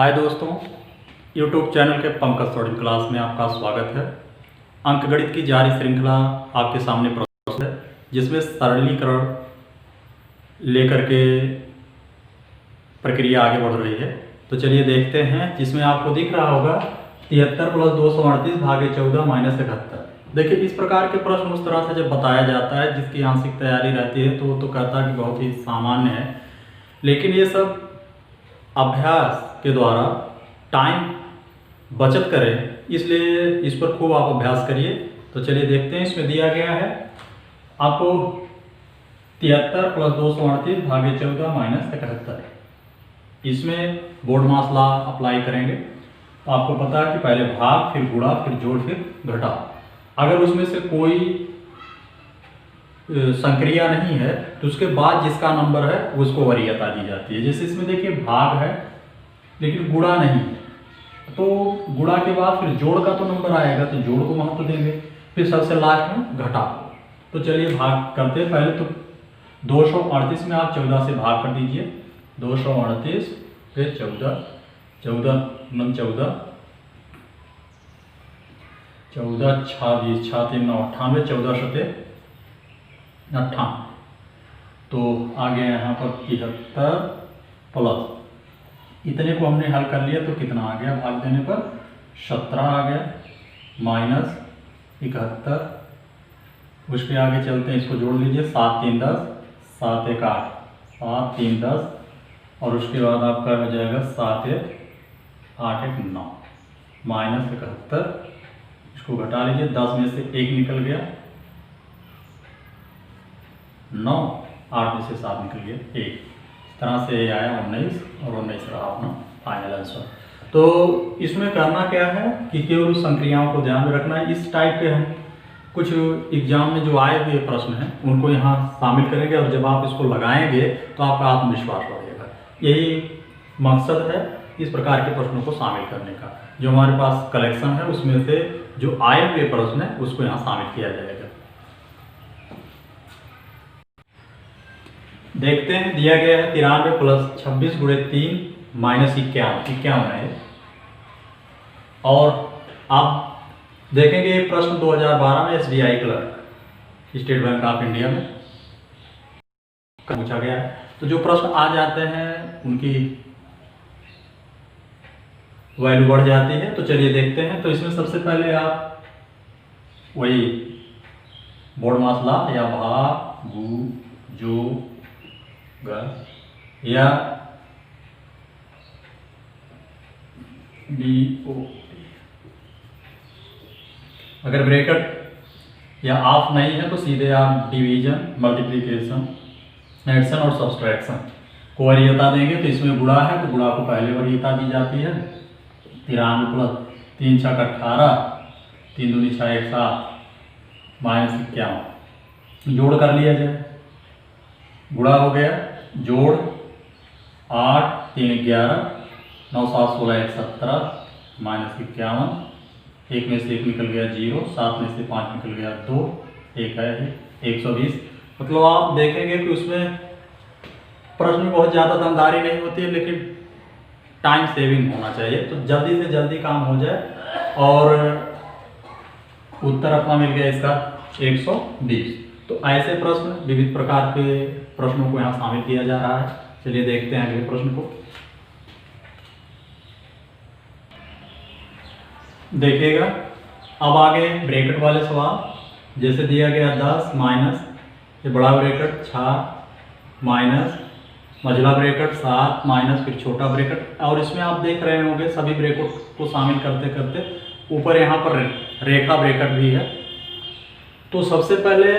हाय दोस्तों, YouTube channel के Pankaj student class में आपका स्वागत है। अंकगणित की जारी श्रृंखला आपके सामने प्रस्तुत है, जिसमें सरलीकरण लेकर के प्रक्रिया आगे बढ़ रही है। तो चलिए देखते हैं, जिसमें आपको दिख रहा होगा 73 + 238 भागे 14 - 71। देखिए, इस प्रकार के प्रश्न उस तरह से जब बताया जाता है जिसकी आंशिक तैयारी रहती है तो वो तो कहता है कि बहुत ही सामान्य है, लेकिन ये सब अभ्यास के द्वारा टाइम बचत करें, इसलिए इस पर खूब आप अभ्यास करिए। तो चलिए देखते हैं, इसमें दिया गया है आपको 73 + 238 भागे 14 - 71। इसमें बोर्ड मास लॉ अप्लाई करेंगे। तो आपको पता है कि पहले भाग, फिर गुणा, फिर जोड़, फिर घटा। अगर उसमें से कोई संक्रिया नहीं है तो उसके बाद जिसका नंबर है उसको वरीयता दी जाती है। जैसे इसमें देखिए भाग है लेकिन गुणा नहीं है, तो गुणा के बाद फिर जोड़ का तो नंबर आएगा, तो जोड़ को महत्व देंगे। फिर सबसे लास्ट में घटा। तो चलिए भाग करते हैं। पहले तो 238 में आप 14 से भाग कर दीजिए। 238 फिर 14, 14 9 14, 14 6 20 6 3 9 98, 14 7 58। तो आ गया यहाँ पर 73 प्लस, इतने को हमने हल कर लिया तो कितना आ गया भाग देने पर 17 आ गया, माइनस 71। उस पर आगे चलते हैं, इसको जोड़ लीजिए। 7 3 10, 7 1 8, 7 3 10, और उसके बाद आपका हो जाएगा 7 1 8 1 9, माइनस 71। इसको घटा लीजिए, 10 में से 1 निकल गया, 9, 8 में से 7 निकल गया 1। इस तरह से आया 19, और 19 रहा अपना फाइनल आंसर। तो इसमें करना क्या है कि केवल संक्रियाओं को ध्यान में रखना है। इस टाइप के हम कुछ एग्जाम में जो आए हुए प्रश्न हैं उनको यहाँ शामिल करेंगे, और जब आप इसको लगाएंगे तो आपका आत्मविश्वास बढ़ेगा। यही मकसद है इस प्रकार के प्रश्नों को शामिल करने का। जो हमारे पास कलेक्शन है उसमें से जो आए हुए प्रश्न है उसको यहाँ शामिल किया जाएगा। देखते हैं, दिया गया है 93 + 26 × 3 - 51 है। और आप देखेंगे ये प्रश्न 2012 में SBI clerk, state bank of India में पूछा गया है। तो जो प्रश्न आ जाते हैं उनकी वैल्यू बढ़ जाती है। तो चलिए देखते हैं। तो इसमें सबसे पहले आप वही बोर्ड मास लॉ या भाग गु जो या BO, अगर ब्रैकेट या ऑफ नहीं है तो सीधे आप डिवीजन, मल्टीप्लिकेशन, एडिशन और सब्सट्रैक्शन को वरीयता देंगे। तो इसमें गुणा है तो गुणा को पहले वरीयता दी जाती है। 93 + 3 × 6 = 18, 3 दूनी 6 1 7, -51। जोड़ कर लिया जाए, गुणा हो गया, जोड़ 8 3 11, 9 7 16 1 17, -51। 1 में से 1 निकल गया 0, 7 में से 5 निकल गया 2, 1 है 120। मतलब आप देखेंगे कि उसमें प्रश्न में बहुत ज़्यादा दमदारी नहीं होती है, लेकिन टाइम सेविंग होना चाहिए। तो जल्दी से जल्दी काम हो जाए, और उत्तर अपना मिल गया इसका 120। तो ऐसे प्रश्न, विविध प्रकार के प्रश्नों को यहाँ शामिल किया जा रहा है। चलिए देखते हैं अगले प्रश्न को। देखिएगा, अब आगे ब्रैकेट वाले सवाल। जैसे दिया गया 10 माइनस, ये बड़ा ब्रैकेट 6 माइनस, मझला ब्रैकेट 7 माइनस, फिर छोटा ब्रैकेट। और इसमें आप देख रहे होंगे सभी ब्रैकेट को शामिल करते करते ऊपर यहाँ पर रेखा ब्रैकेट भी है। तो सबसे पहले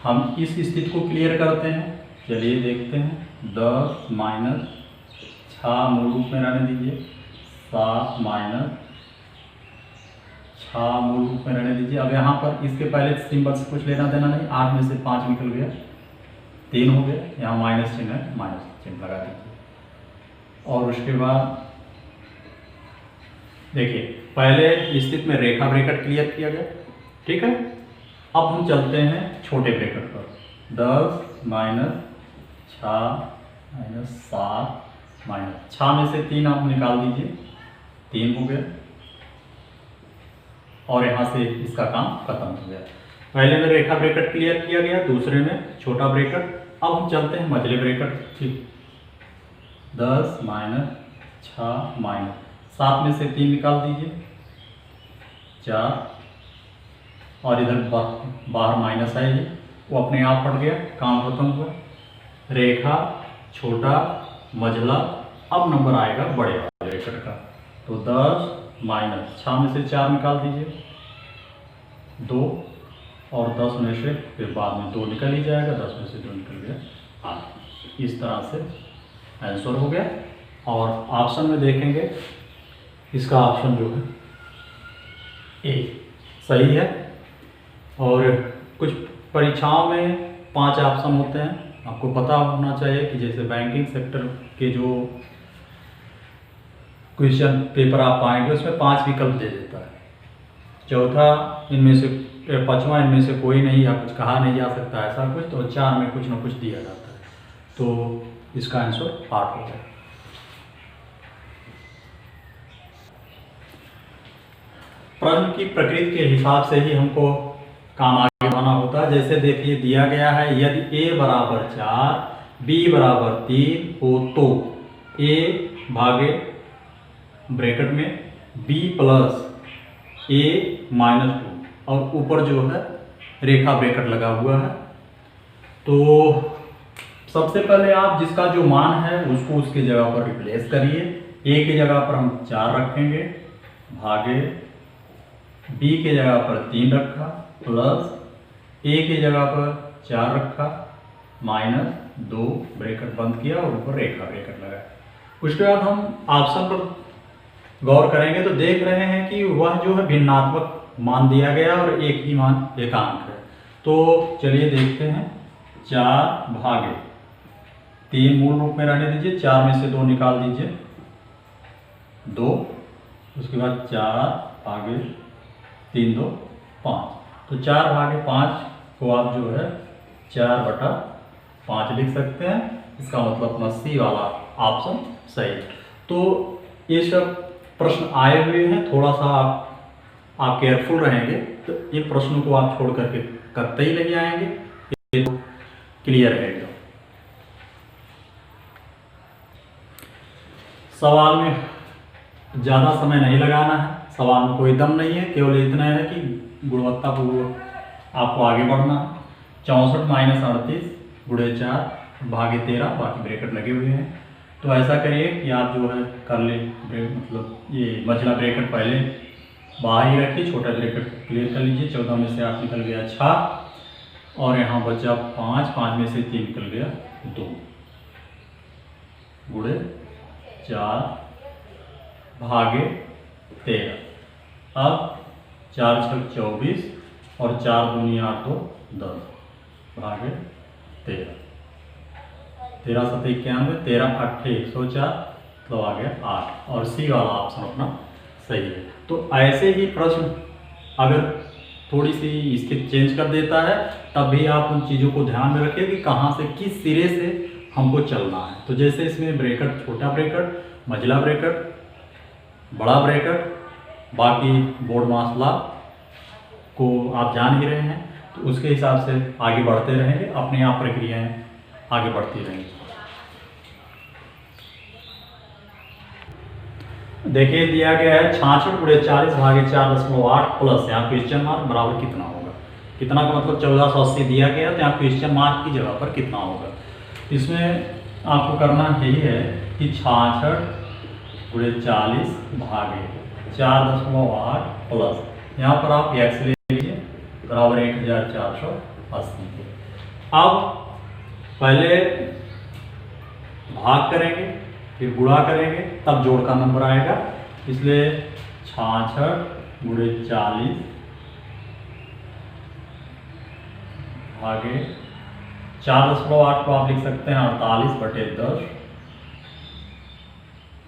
हम इस स्थिति को क्लियर करते हैं। चलिए देखते हैं। 10 माइनस 6 मूल रूप में रहने दीजिए, 7 माइनस 6 मूल रूप में रहने दीजिए। अब यहाँ पर इसके पहले सिंबल से कुछ लेना देना नहीं। 8 में से 5 निकल गया, 3 हो गया, यहाँ माइनस चिन्ह है, माइनस चिन्ह लगा दीजिए। और उसके बाद देखिए, पहले स्थिति में रेखा ब्रैकेट क्लियर किया गया, ठीक है। अब हम चलते हैं छोटे ब्रैकेट पर। 10 माइनस 6 माइनस 7 माइनस 6 में से 3 आप निकाल दीजिए, 3 हो गया और यहाँ से इसका काम खत्म हो गया। पहले में रेखा ब्रैकेट क्लियर किया गया, दूसरे में छोटा ब्रैकेट। अब हम चलते हैं मझले ब्रैकेट। ठीक, 10 माइनस 6 माइनस 7 में से 3 निकाल दीजिए, 4 और इधर बाहर माइनस है, ये वो अपने आप हट गया, काम खत्म हुआ। रेखा छोटा मझला, अब नंबर आएगा बड़े वाले ब्रैकेट का। तो 10 माइनस 6 में से 4 निकाल दीजिए, 2 और 10 में से फिर बाद में 2 निकल ही जाएगा, 10 में से 2 निकल गया 8। इस तरह से आंसर हो गया। और ऑप्शन में देखेंगे, इसका ऑप्शन जो है ए सही है। और कुछ परीक्षाओं में 5 ऑप्शन होते हैं, आपको पता होना चाहिए कि जैसे बैंकिंग सेक्टर के जो क्वेश्चन पेपर आप पाएंगे उसमें 5 विकल्प दे देता है। चौथा इनमें से, पाँचवा इनमें से कोई नहीं, या कुछ कहा नहीं जा सकता ऐसा कुछ, तो 4 में कुछ ना कुछ दिया जाता है। तो इसका आंसर 8 हो गया। प्रश्न की प्रकृति के हिसाब से ही हमको काम आगे बढ़ाना होता है। जैसे देखिए दिया गया है, यदि a बराबर 4 b बराबर 3 हो तो a भागे ब्रैकेट में b प्लस a माइनस 2 और ऊपर जो है रेखा ब्रैकेट लगा हुआ है। तो सबसे पहले आप जिसका जो मान है उसको उसकी जगह पर रिप्लेस करिए। a की जगह पर हम 4 रखेंगे, भागे b की जगह पर 3 रखा, प्लस a की जगह पर 4 रखा, माइनस 2 ब्रैकेट बंद किया और ऊपर रेखा ब्रैकेट लगाया। उसके बाद हम ऑप्शन पर गौर करेंगे तो देख रहे हैं कि वह जो है भिन्नात्मक मान दिया गया और एक ही मान एकांक है। तो चलिए देखते हैं, 4 भागे 3 मूल रूप में रहने दीजिए, 4 में से 2 निकाल दीजिए, 2, उसके बाद 4 भागे 3 2 5। तो 4 भागे 5 को आप जो है 4/5 लिख सकते हैं। इसका मतलब अपना सी वाला ऑप्शन सही है। तो ये सब प्रश्न आए हुए हैं, थोड़ा सा आप केयरफुल रहेंगे तो इन प्रश्नों को आप छोड़ करके करते ही नहीं आएंगे, ये क्लियर है एकदम। सवाल में ज़्यादा समय नहीं लगाना है, सवाल में कोई दम नहीं है, केवल इतना है कि गुणवत्तापूर्वक आपको आगे बढ़ना है। 64 माइनस 38 गुणे 4 भागे 13, बाकी ब्रैकेट लगे हुए हैं। तो ऐसा करिए कि आप जो है कर ले, मतलब ये मझला ब्रैकेट पहले बाहर ही रखिए, छोटा ब्रैकेट क्लियर कर लीजिए। 14 में से 8 निकल गया 6 और यहाँ बचा 5, 5 में से 3 निकल गया 2 गुणे 4 भागे 13। अब 4 6 24 और 4 दूनी 8 2 10 भागे 13, 13 7 91, 13 8 104, तो आ गया 8 और सी वाला ऑप्शन अपना सही है। तो ऐसे ही प्रश्न अगर थोड़ी सी स्थिति चेंज कर देता है तब भी आप उन चीज़ों को ध्यान में रखिए कि कहाँ से किस सिरे से हमको चलना है। तो जैसे इसमें ब्रैकेट, छोटा ब्रैकेट, मझला ब्रैकेट, बड़ा ब्रैकेट, बाकी बोर्ड मसला को आप जान ही रहे हैं, तो उसके हिसाब से आगे बढ़ते रहेंगे, अपने आप प्रक्रियाएं आगे बढ़ती रहेंगी। देखिए दिया गया है 66 गुणे 40 भागे 4.8 प्लस यहाँ क्वेश्चन मार्क बराबर कितना होगा। कितना का मतलब 1480 दिया गया, तो यहाँ क्वेश्चन मार्क की जगह पर कितना होगा। इसमें आपको करना यही है कि 66 गुणे 40 भागे 4.8 प्लस यहाँ पर आप x ले लीजिए बराबर 1480। अब पहले भाग करेंगे फिर गुणा करेंगे तब जोड़ का नंबर आएगा। इसलिए 66 गुणे 40 भागे 4.8 को आप लिख सकते हैं 48/10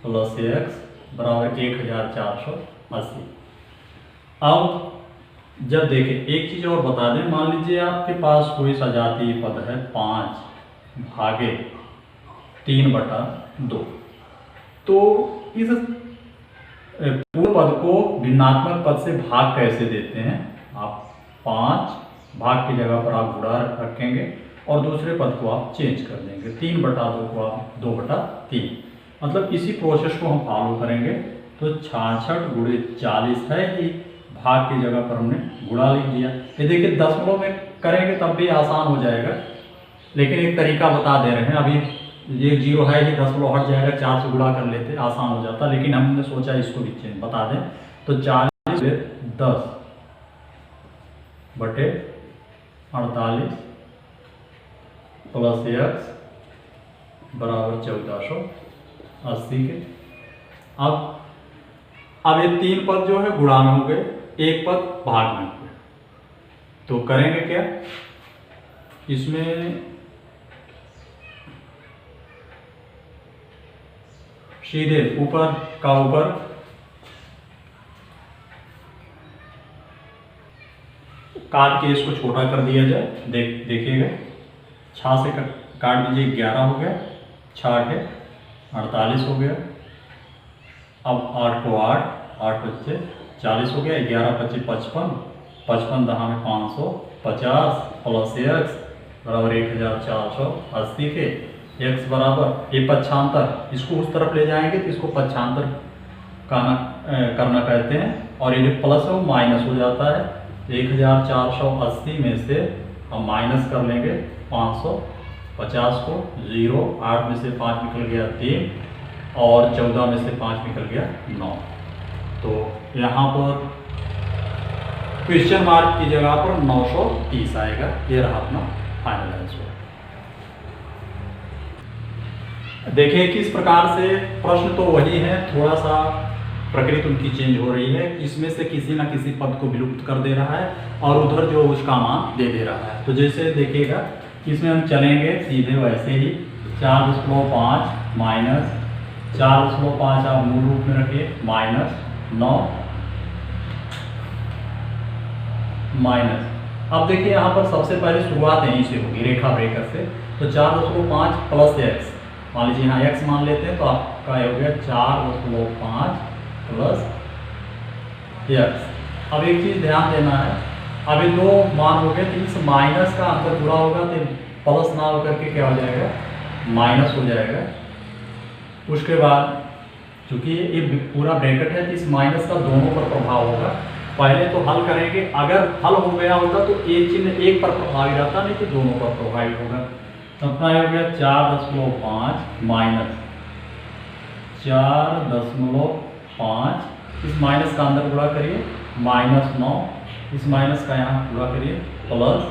प्लस x बराबर 1480। अब जब देखें एक चीज़ और बता दें, मान लीजिए आपके पास कोई सजातीय पद है 5 भागे 3/2, तो इस पूर्ण पद को भिन्नात्मक पद से भाग कैसे देते हैं? आप 5 भाग की जगह पर आप गुणा रखेंगे और दूसरे पद को आप चेंज कर देंगे। 3/2 को आप 2/3, मतलब इसी प्रोसेस को हम फॉलो करेंगे। तो 66 गुणे 40 है ही, भाग की जगह पर हमने गुणा लिख दिया। ये देखिए दशमलव में करेंगे तब भी आसान हो जाएगा, लेकिन एक तरीका बता दे रहे हैं। अभी ये 0 है ही, दशमलव हट जाएगा, 4 से गुणा कर लेते, आसान हो जाता, लेकिन हमने सोचा इसको भी चेंज बता दें। तो 40 10 बटे 48 प्लस x बराबर 1480 के। अब ये 3 पद जो है गुणा में हो गए, 1 पद भाग में हो गए। तो करेंगे क्या, इसमें सीधे ऊपर का ऊपर काट के इसको छोटा कर दिया जाए। देखिएगा 6 से काट दीजिए, 11 हो गया, 6 है 48 हो गया। अब 8 को 8, 8 बच्चे 40 हो गया, 11 25 55, 55 दहा में 550 प्लस x बराबर 1480 के। x बराबर ये पक्षांतर, इसको उस तरफ ले जाएंगे तो इसको पक्षांतर करना कहते हैं, और ये जो प्लस है वो माइनस हो जाता है। 1480 में से हम माइनस कर लेंगे 550 को, 0 8 में से 5 निकल गया 3, और 14 में से 5 निकल गया 9। तो यहाँ पर क्वेश्चन मार्क की जगह पर 930 आएगा। ये रहा अपना फाइनल आंसर। देखिए किस प्रकार से प्रश्न तो वही है, थोड़ा सा प्रकृति उनकी चेंज हो रही है। इसमें से किसी ना किसी पद को विलुप्त कर दे रहा है और उधर जो उसका मान दे रहा है। तो जैसे देखिएगा इसमें हम चलेंगे सीधे वैसे ही, 4.5 माइनस 4.5 आप मूल रूप में रखिए, माइनस 9 माइनस। अब देखिए यहाँ पर सबसे पहले शुरुआत यहीं से होगी रेखा ब्रेकर से। तो 4.5 प्लस x, मान लीजिए यहाँ x मान लेते हैं, तो आपका हो गया 4.5 प्लस x। अब एक चीज ध्यान देना है, अब ये 2 मान हो गए, तो इस माइनस का अंतर जुड़ा होगा तो प्लस ना होकर के क्या हो जाएगा, माइनस हो जाएगा। उसके बाद चूंकि ये पूरा ब्रैकेट है तो इस माइनस का दोनों पर प्रभाव होगा। पहले तो हल करेंगे, अगर हल हो गया होता तो एक चिन्ह एक पर प्रभावी रहता, नहीं तो दोनों पर प्रभावी होगा। तो अपना हो गया 4.5 माइनस 4.5, इस माइनस का अंदर गुणा करिए, माइनस 9, इस माइनस का यहाँ गुणा करिए, प्लस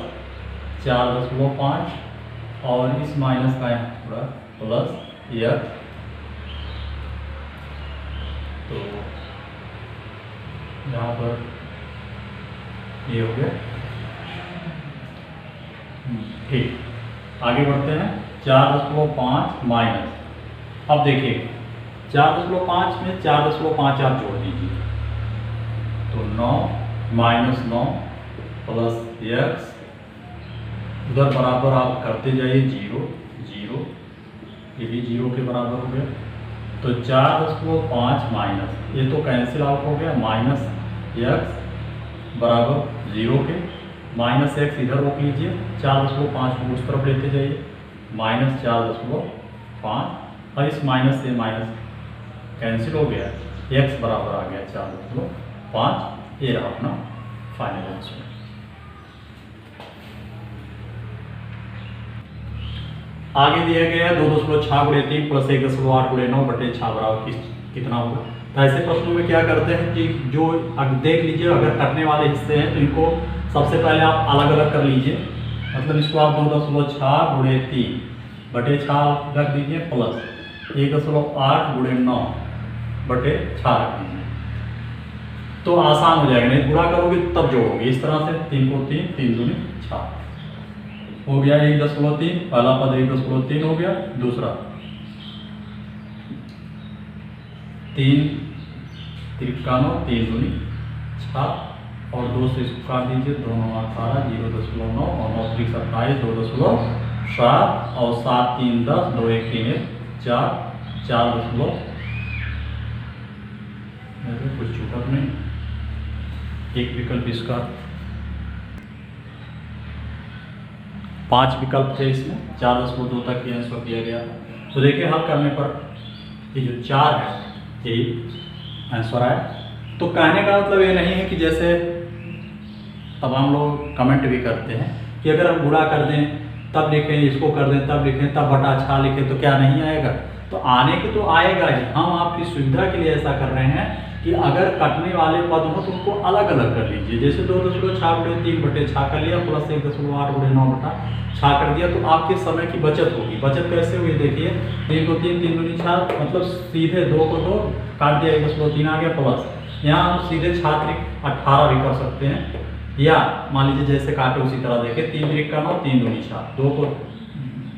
4.5, और इस माइनस का यहाँ गुणा प्लस x। तो यहाँ पर ये हो गया, ठीक। आगे बढ़ते हैं, 4.5 माइनस, अब देखिए 4.5 में 4.5 आप जोड़ दीजिए, तो 9 माइनस 9 प्लस x, उधर बराबर आप करते जाइए 0 0, ये भी 0 के बराबर हो गया। तो 4.5 माइनस, ये तो कैंसिल आउट हो गया, माइनस x बराबर 0 के, माइनस x इधर रोक लीजिए, 4.5 को उस तरफ लेते जाइए, माइनस 4.5, और इस माइनस से माइनस कैंसिल हो गया, x बराबर आ गया 4.5। ये रहा अपना फाइनल आंसर। आगे दिया गया है 2.6 गुणे 3 प्लस 1.8 गुणे 9 बटे 6 बराबर कितना होगा। तो ऐसे प्रश्नों में क्या करते हैं कि जो देख लीजिए, अगर कटने वाले हिस्से हैं तो इनको सबसे पहले आप अलग अलग कर लीजिए, मतलब इसको आप 2.6 गुणे 3 बटे 6 रख दीजिए, प्लस 1.8 गुणे 9 बटे 6 रख दीजिए, तो आसान हो जाएगा। नहीं गुणा करोगे तब जोड़ोगे, इस तरह से 3 को 3, 3 दूनी 6 हो गया, 1.3, पहला पद 1.3 हो गया, दूसरा 3 53, 3 दूनी 6, और 2 से इसको काट दीजिए, 2 9 18, 0.9 और 9 3 27, 2.7 और 7 3 10, 2 1 3 1 4, 4.5 कुछ छूटा नहीं। एक विकल्प इसका, 5 विकल्प थे इसमें, 4.2 तक ये आंसर दिया गया। तो देखिए हल करने पर ये जो 4 है यही आंसर आया। तो कहने का मतलब ये नहीं है कि जैसे तब हम लोग कमेंट भी करते हैं कि अगर हम गुणा कर दें तब लिखें, इसको कर दें तब लिखें, तब बटा छा लिखें तो क्या नहीं आएगा। तो आने की तो आएगा ही। हम आपकी सुविधा के लिए ऐसा कर रहे हैं कि अगर कटने वाले पद हो तो उनको अलग अलग कर लीजिए। जैसे 2.6/3 बटे छा कर लिया, प्लस 1.8/9 बटा छा कर दिया, तो आपके समय की बचत होगी। बचत कैसे हुई देखिए, 3 को 3, 3 दूनी 6, मतलब सीधे 2 को 2 काट दिया, 1.3 आ गया प्लस। यहाँ हम सीधे छात्र 18 भी कर सकते हैं, या मान लीजिए जैसे काटे उसी तरह देखिए, 3 3 का 9, 3 दूनी 6, 2 को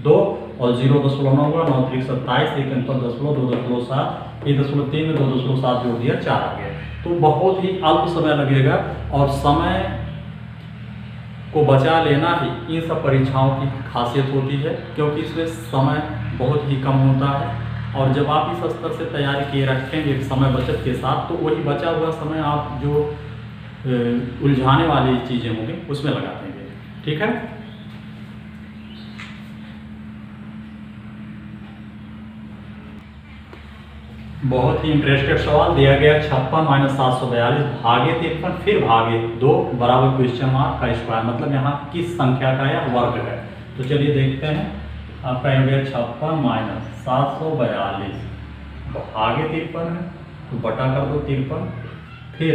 2 और 0.9 हुआ, 9 3 27, 1 अंतर 2.7, 1.3 में 2.7 जोड़ दिया, 4 आ गया। तो बहुत ही अल्प समय लगेगा और समय को बचा लेना ही इन सब परीक्षाओं की खासियत होती है, क्योंकि इसमें समय बहुत ही कम होता है। और जब आप इस स्तर से तैयारी किए रखेंगे समय बचत के साथ, तो वही बचा हुआ समय आप जो उलझाने वाली चीज़ें होंगी उसमें लगा देंगे। ठीक है, बहुत ही इंटरेस्टेड सवाल दिया गया, 56 - 742 भागे 53 फिर भागे 2 बराबर क्वेश्चन मार्क का स्क्वायर, मतलब यहाँ किस संख्या का यह वर्ग है। तो चलिए देखते हैं। आपका हो गया 56 - 742 भागे 53 है, तो बटा कर दो 53 फिर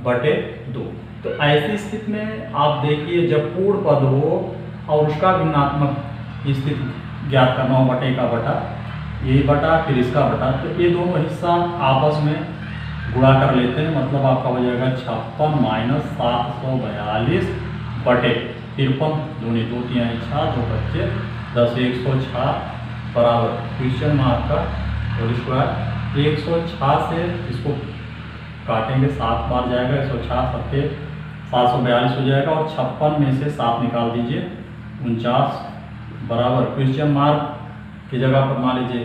बटे 2। तो ऐसी स्थिति में आप देखिए जब पूर्ण पद हो और उसका भिन्नात्मक स्थिति ज्ञात करना हो, बटे का बटा, ये बटा फिर इसका बटा, तो ये दोनों हिस्सा आपस में गुणा कर लेते हैं, मतलब आपका हो जाएगा 56 - 742 बटे 53 दूनी 2 3 6 2 बच्चे 10 106 बराबर क्वेश्चन मार्क का होल स्क्वायर। 106 से इसको काटेंगे 7 बार जाएगा, 106 7 742 हो जाएगा, और 56 में से 7 निकाल दीजिए 49 बराबर क्वेश्चन मार्क की जगह पर मान लीजिए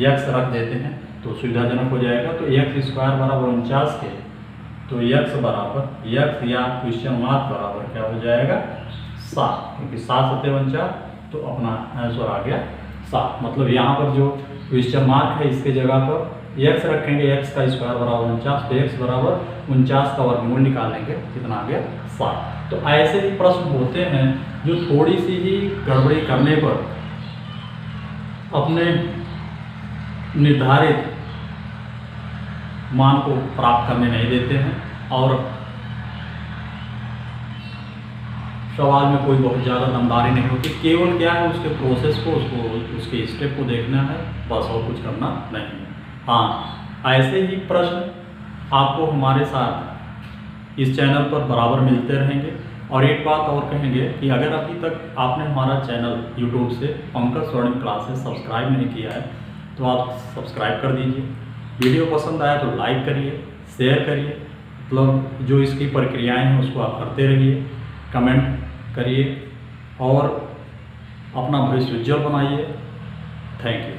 x रख देते हैं तो सुविधाजनक हो जाएगा। तो x स्क्वायर बराबर 49 के, तो x बराबर x या क्वेश्चन मार्क बराबर क्या हो जाएगा 7, क्योंकि 7 7 49, तो अपना आंसर आ गया 7। मतलब यहाँ पर जो क्वेश्चन मार्क है इसके जगह पर x रखेंगे, x का स्क्वायर बराबर 49, तो x बराबर 49 का वर्गमूल निकालेंगे, कितना आ गया 7। तो ऐसे ही प्रश्न होते हैं जो थोड़ी सी ही गड़बड़ी करने पर अपने निर्धारित मान को प्राप्त करने नहीं देते हैं, और सवाल में कोई बहुत ज़्यादा दमदारी नहीं होती। केवल क्या है उसके प्रोसेस को, उसके स्टेप को देखना है, बस और कुछ करना नहीं है। हाँ, ऐसे ही प्रश्न आपको हमारे साथ इस चैनल पर बराबर मिलते रहेंगे। और एक बात और कहेंगे कि अगर अभी तक आपने हमारा चैनल यूट्यूब से पंकज स्वर्णिम क्लासेस सब्सक्राइब नहीं किया है तो आप सब्सक्राइब कर दीजिए। वीडियो पसंद आया तो लाइक करिए, शेयर करिए, मतलब जो इसकी प्रक्रियाएं हैं उसको आप करते रहिए, कमेंट करिए और अपना भविष्य उज्जवल बनाइए। Thank you.